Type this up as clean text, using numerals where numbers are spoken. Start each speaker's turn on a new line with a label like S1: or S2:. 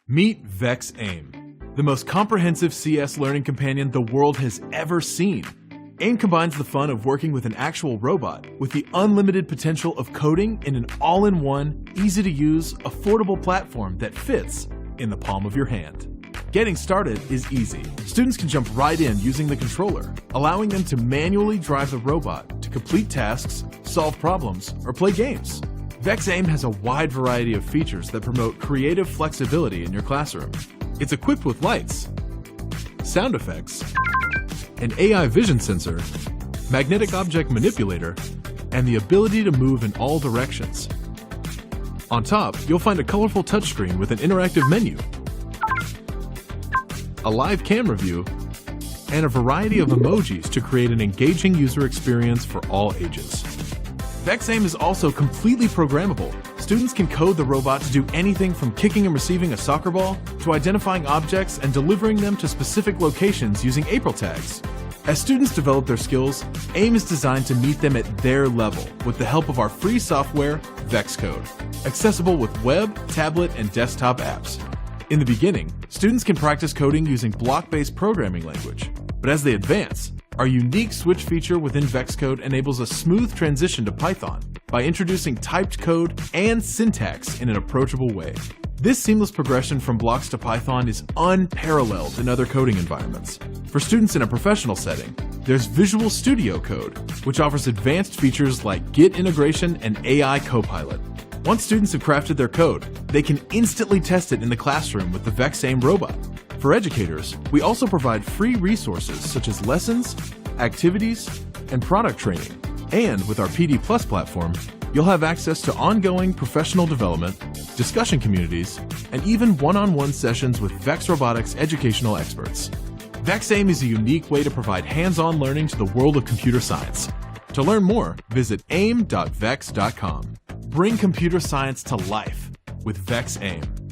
S1: Meet VEX AIM, the most comprehensive CS learning companion the world has ever seen. AIM combines the fun of working with an actual robot with the unlimited potential of coding in an all-in-one, easy-to-use, affordable platform that fits in the palm of your hand. Getting started is easy. Students can jump right in using the controller, allowing them to manually drive the robot to complete tasks, solve problems, or play games. VEX AIM has a wide variety of features that promote creative flexibility in your classroom. It's equipped with lights, sound effects, an AI vision sensor, magnetic object manipulator, and the ability to move in all directions. On top, you'll find a colorful touchscreen with an interactive menu, a live camera view, and a variety of emojis to create an engaging user experience for all ages. VEX AIM is also completely programmable. Students can code the robot to do anything from kicking and receiving a soccer ball to identifying objects and delivering them to specific locations using April tags. As students develop their skills, AIM is designed to meet them at their level with the help of our free software, VEXcode, accessible with web, tablet, and desktop apps. In the beginning, students can practice coding using block-based programming language, but as they advance, our unique switch feature within VEXcode enables a smooth transition to Python by introducing typed code and syntax in an approachable way. This seamless progression from blocks to Python is unparalleled in other coding environments. For students in a professional setting, there's Visual Studio Code, which offers advanced features like Git integration and AI Copilot. Once students have crafted their code, they can instantly test it in the classroom with the VEX AIM robot. For educators, we also provide free resources such as lessons, activities, and product training. And with our PD Plus platform, you'll have access to ongoing professional development, discussion communities, and even one-on-one sessions with VEX Robotics educational experts. VEX AIM is a unique way to provide hands-on learning to the world of computer science. To learn more, visit aim.vex.com. Bring computer science to life with VEX AIM.